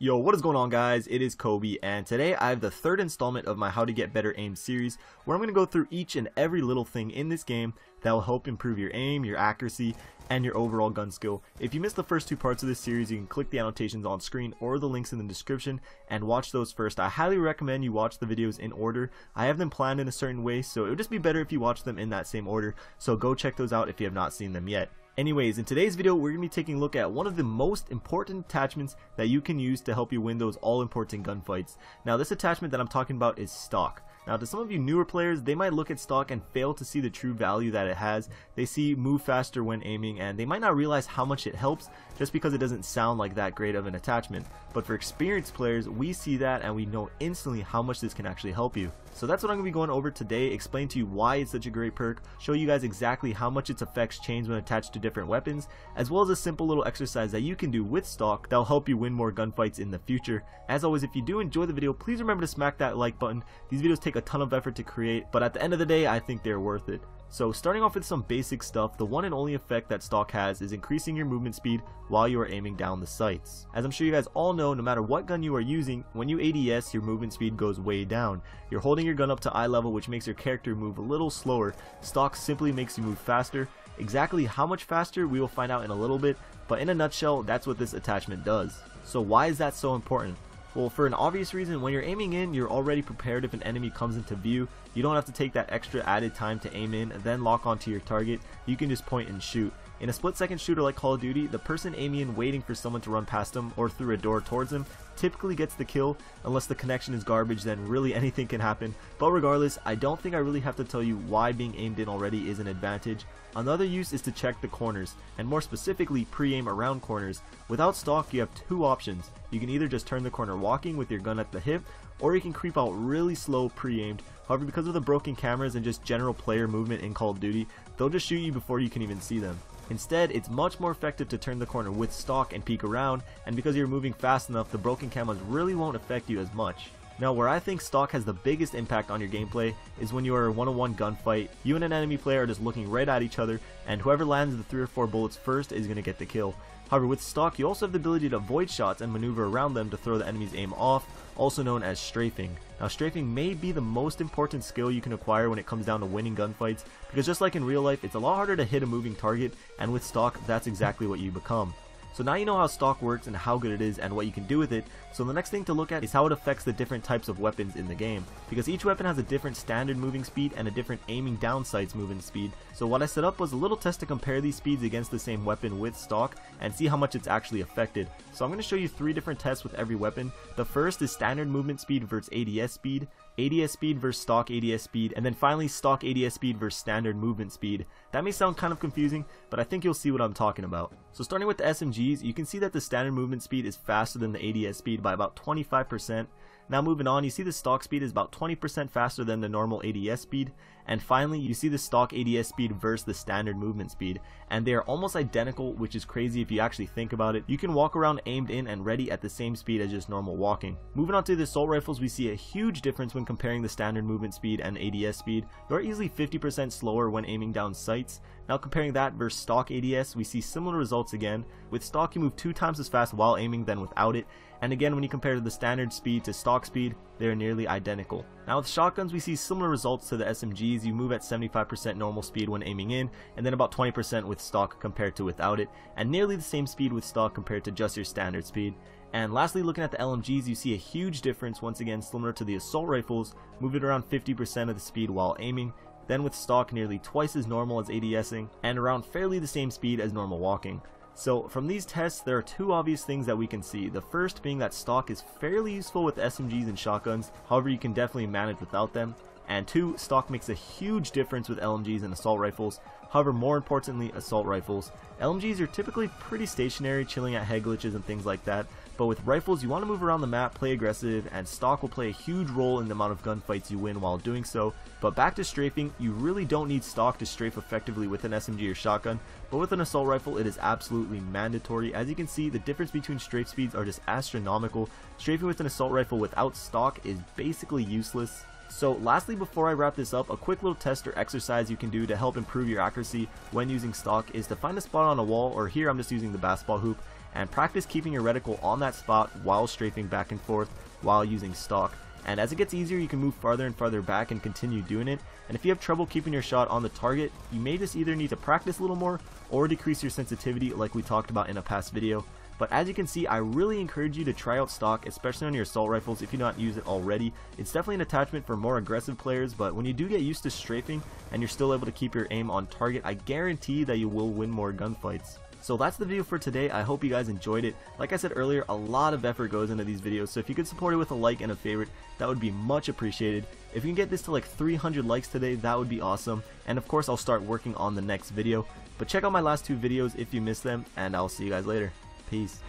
Yo, what is going on, guys? It is Kobe, and today I have the third installment of my How to Get Better Aim series, where I'm going to go through each and every little thing in this game that will help improve your aim, your accuracy, and your overall gun skill. If you missed the first two parts of this series, you can click the annotations on screen or the links in the description and watch those first. I highly recommend you watch the videos in order. I have them planned in a certain way, so it would just be better if you watch them in that same order, so go check those out if you have not seen them yet. Anyways, in today's video, we're going to be taking a look at one of the most important attachments that you can use to help you win those all-important gunfights. Now, this attachment that I'm talking about is stock. Now, to some of you newer players, they might look at stock and fail to see the true value that it has. They see move faster when aiming, and they might not realize how much it helps just because it doesn't sound like that great of an attachment. But for experienced players, we see that and we know instantly how much this can actually help you. So that's what I'm going to be going over today, explain to you why it's such a great perk, show you guys exactly how much its effects change when attached to different weapons, as well as a simple little exercise that you can do with stock that'll help you win more gunfights in the future. As always, if you do enjoy the video, please remember to smack that like button. These videos take a ton of effort to create, but at the end of the day, I think they're worth it. So starting off with some basic stuff, the one and only effect that stock has is increasing your movement speed while you are aiming down the sights. As I'm sure you guys all know, no matter what gun you are using, when you ADS, your movement speed goes way down. You're holding your gun up to eye level, which makes your character move a little slower. Stock simply makes you move faster. Exactly how much faster we will find out in a little bit, but in a nutshell, that's what this attachment does. So why is that so important? Well, for an obvious reason, when you're aiming in, you're already prepared if an enemy comes into view. You don't have to take that extra added time to aim in and then lock onto your target. You can just point and shoot. In a split-second shooter like Call of Duty, the person aiming in waiting for someone to run past them or through a door towards them typically gets the kill. Unless the connection is garbage, then really anything can happen. But regardless, I don't think I really have to tell you why being aimed in already is an advantage. Another use is to check the corners, and more specifically pre-aim around corners. Without stock, you have two options. You can either just turn the corner walking with your gun at the hip, or you can creep out really slow pre-aimed. However, because of the broken cameras and just general player movement in Call of Duty, they'll just shoot you before you can even see them. Instead, it's much more effective to turn the corner with stock and peek around, and because you're moving fast enough, the broken cameras really won't affect you as much. Now, where I think stock has the biggest impact on your gameplay is when you are a one-on-one gunfight. You and an enemy player are just looking right at each other, and whoever lands the 3 or 4 bullets first is going to get the kill. However, with stock, you also have the ability to avoid shots and maneuver around them to throw the enemy's aim off, also known as strafing. Now, strafing may be the most important skill you can acquire when it comes down to winning gunfights, because just like in real life, it's a lot harder to hit a moving target, and with stock, that's exactly what you become. So now you know how stock works and how good it is and what you can do with it, so the next thing to look at is how it affects the different types of weapons in the game. Because each weapon has a different standard moving speed and a different aiming down sights moving speed. So what I set up was a little test to compare these speeds against the same weapon with stock and see how much it's actually affected. So I'm going to show you 3 different tests with every weapon. The first is standard movement speed versus ADS speed, ADS speed versus stock ADS speed, and then finally stock ADS speed versus standard movement speed. That may sound kind of confusing, but I think you'll see what I'm talking about. So starting with the SMGs, you can see that the standard movement speed is faster than the ADS speed by about 25%. Now moving on, you see the stock speed is about 20% faster than the normal ADS speed. And finally, you see the stock ADS speed versus the standard movement speed. And they are almost identical, which is crazy if you actually think about it. You can walk around aimed in and ready at the same speed as just normal walking. Moving on to the assault rifles, we see a huge difference when comparing the standard movement speed and ADS speed. You're easily 50% slower when aiming down sights. Now comparing that versus stock ADS, we see similar results again. With stock, you move 2 times as fast while aiming than without it. And again, when you compare the standard speed to stock speed, they're nearly identical. Now with shotguns, we see similar results to the SMGs. You move at 75% normal speed when aiming in, and then about 20% with stock compared to without it, and nearly the same speed with stock compared to just your standard speed. And lastly, looking at the LMGs, you see a huge difference, once again similar to the assault rifles, moving around 50% of the speed while aiming, then with stock nearly twice as normal as ADSing, and around fairly the same speed as normal walking. So from these tests, there are 2 obvious things that we can see. The first being that stock is fairly useful with SMGs and shotguns, however you can definitely manage without them. And 2, stock makes a huge difference with LMGs and assault rifles. However, more importantly, assault rifles. LMGs are typically pretty stationary, chilling at head glitches and things like that. But with rifles, you want to move around the map, play aggressive, and stock will play a huge role in the amount of gunfights you win while doing so. But back to strafing, you really don't need stock to strafe effectively with an SMG or shotgun, but with an assault rifle it is absolutely mandatory. As you can see, the difference between strafe speeds are just astronomical. Strafing with an assault rifle without stock is basically useless. So lastly, before I wrap this up, a quick little test or exercise you can do to help improve your accuracy when using stock is to find a spot on a wall, or here I'm just using the basketball hoop, and practice keeping your reticle on that spot while strafing back and forth while using stock. And as it gets easier, you can move farther and farther back and continue doing it. And if you have trouble keeping your shot on the target, you may just either need to practice a little more or decrease your sensitivity like we talked about in a past video. But as you can see, I really encourage you to try out stock, especially on your assault rifles if you do not use it already. It's definitely an attachment for more aggressive players, but when you do get used to strafing and you're still able to keep your aim on target, I guarantee that you will win more gunfights. So that's the video for today. I hope you guys enjoyed it. Like I said earlier, a lot of effort goes into these videos, so if you could support it with a like and a favorite, that would be much appreciated. If you can get this to like 300 likes today, that would be awesome. And of course, I'll start working on the next video. But check out my last two videos if you missed them, and I'll see you guys later. Peace.